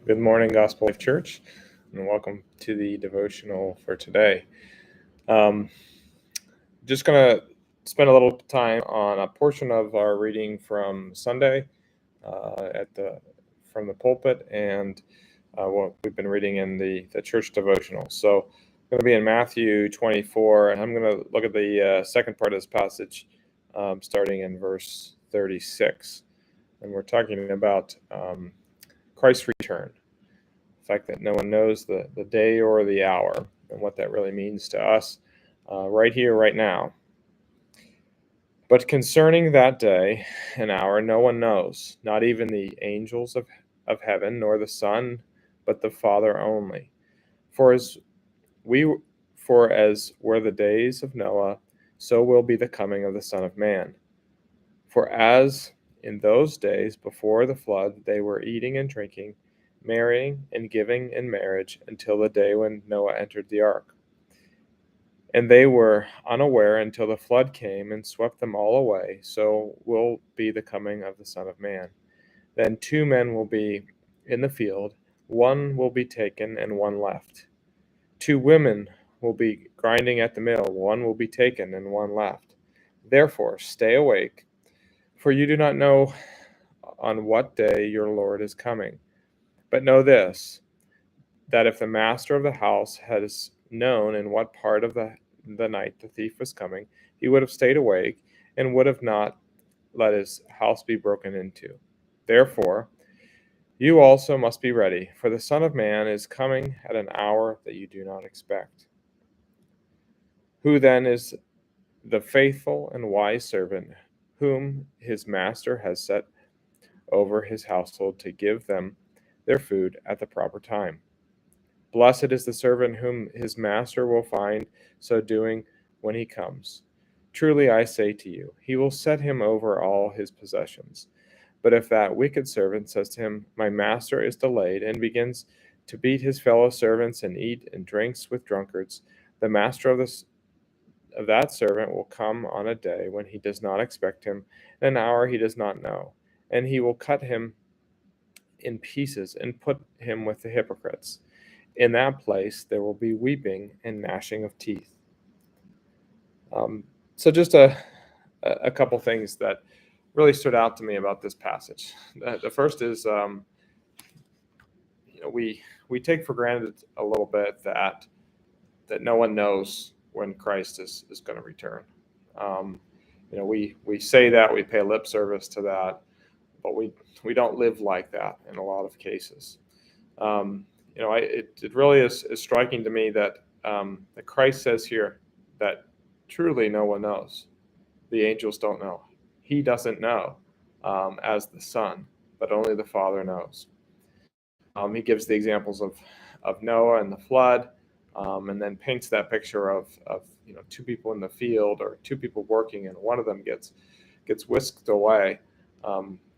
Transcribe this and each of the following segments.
Good morning, Gospel Life Church, and welcome to the devotional for today. Um, just going to spend a little time on a portion of our reading from Sunday from the pulpit, and what we've been reading in the church devotional. So, I'm going to be in Matthew 24, and I'm going to look at the second part of this passage, starting in verse 36, and we're talking about Christ's return. The fact that no one knows the day or the hour and what that really means to us right here, right now. But concerning that day and hour, no one knows, not even the angels of heaven, nor the Son, but the Father only. For as we for as were the days of Noah, so will be the coming of the Son of Man. For as in those days before the flood they were eating and drinking, marrying and giving in marriage until the day when Noah entered the ark. And they were unaware until the flood came and swept them all away, so will be the coming of the Son of Man. Then 2 men will be in the field, one will be taken and one left. 2 women will be grinding at the mill, one will be taken and one left. Therefore, stay awake, for you do not know on what day your Lord is coming. But know this, that if the master of the house has known in what part of the night the thief was coming, he would have stayed awake and would have not let his house be broken into. Therefore, you also must be ready, for the Son of Man is coming at an hour that you do not expect. Who then is the faithful and wise servant whom his master has set over his household to give them their food at the proper time? Blessed is the servant whom his master will find so doing when he comes. Truly I say to you, he will set him over all his possessions. But if that wicked servant says to him, my master is delayed, and begins to beat his fellow servants and eat and drinks with drunkards, the master of that servant will come on a day when he does not expect him, an hour he does not know, and he will cut him in pieces and put him with the hypocrites. In that place there will be weeping and gnashing of teeth. So just a couple things that really stood out to me about this passage. The first is, we take for granted a little bit that no one knows when Christ is going to return. We say that, we pay lip service to that, but we don't live like that in a lot of cases. It really is striking to me that Christ says here that truly no one knows. The angels don't know. He doesn't know as the Son, but only the Father knows. He gives the examples of Noah and the flood, and then paints that picture of 2 people in the field or 2 people working, and one of them gets whisked away.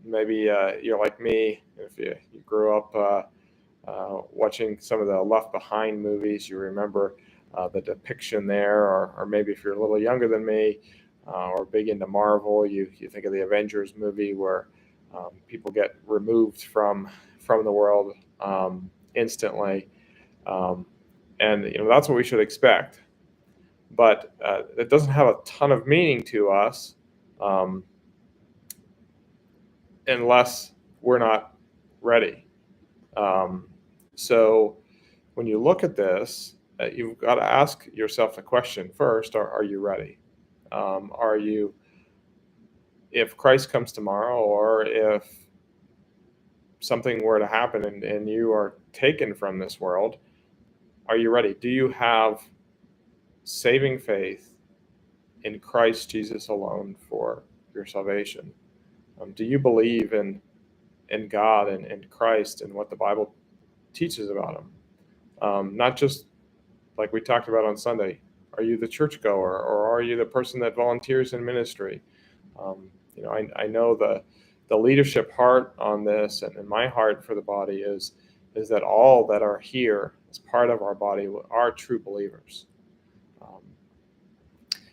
Maybe you're like me. If you grew up watching some of the Left Behind movies, you remember the depiction there, or maybe if you're a little younger than me or big into Marvel, you think of the Avengers movie where people get removed from the world instantly, and that's what we should expect. But it doesn't have a ton of meaning to us unless we're not ready. So when you look at this, you've got to ask yourself the question first: Are you ready? Are you, if Christ comes tomorrow, or if something were to happen and you are taken from this world, are you ready? Do you have saving faith in Christ Jesus alone for your salvation? Do you believe in God and Christ and what the Bible teaches about him? Not just like we talked about on Sunday. Are you the churchgoer, or are you the person that volunteers in ministry? I know the leadership heart on this, and my heart for the body is that all that are here as part of our body are true believers.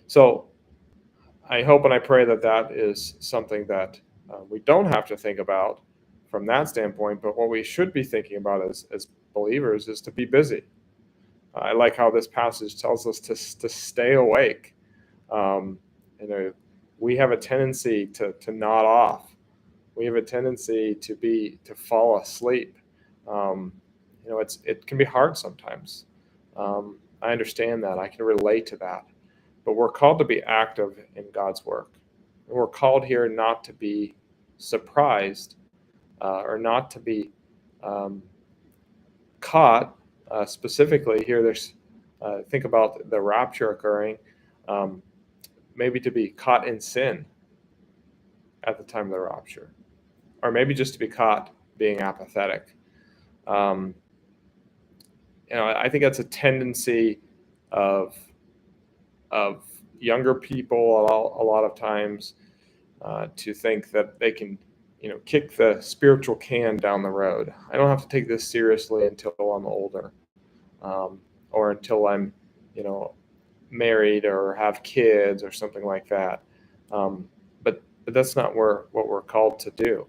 So I hope and I pray that is something that we don't have to think about from that standpoint. But what we should be thinking about as believers is to be busy. I like how this passage tells us to stay awake. Um, we have a tendency to nod off. We have a tendency to fall asleep. Um, it can be hard sometimes. I understand that. I can relate to that. But we're called to be active in God's work. And we're called here not to be surprised or not to be um, caught. Specifically, here, there's think about the rapture occurring. Um, maybe to be caught in sin at the time of the rapture, or maybe just to be caught being apathetic. Um, I think that's a tendency of younger people a lot of times to think that they can, kick the spiritual can down the road. I don't have to take this seriously until I'm older, or until I'm, married or have kids or something like that. But that's not what we're called to do.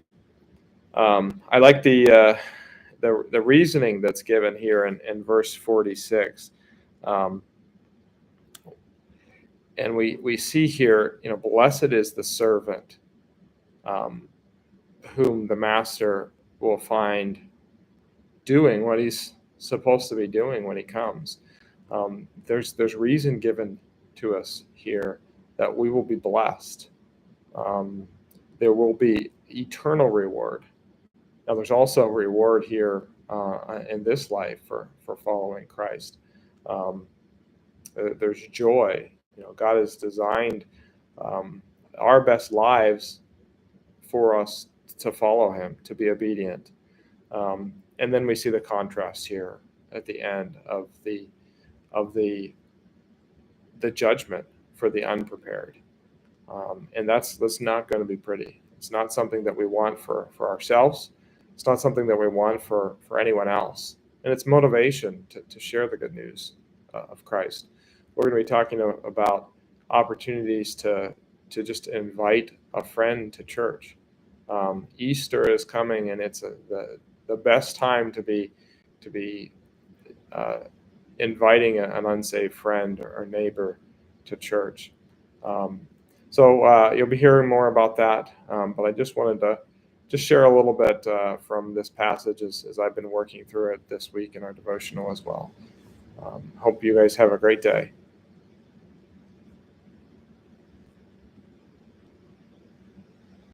I like the reasoning that's given here in verse 46. Um, and we see here, blessed is the servant um, whom the master will find doing what he's supposed to be doing when he comes. There's reason given to us here that we will be blessed. There will be eternal reward. Now, there's also a reward here in this life for following Christ. There's joy. God has designed our best lives for us to follow Him, to be obedient. And then we see the contrast here at the end of the judgment for the unprepared. And that's not going to be pretty. It's not something that we want for ourselves. It's not something that we want for anyone else. And it's motivation to share the good news of Christ. We're going to be talking about opportunities to just invite a friend to church. Easter is coming, and it's the best time to be inviting an unsaved friend or neighbor to church. So you'll be hearing more about that, but I just wanted to just share a little bit from this passage as I've been working through it this week in our devotional as well. Hope you guys have a great day.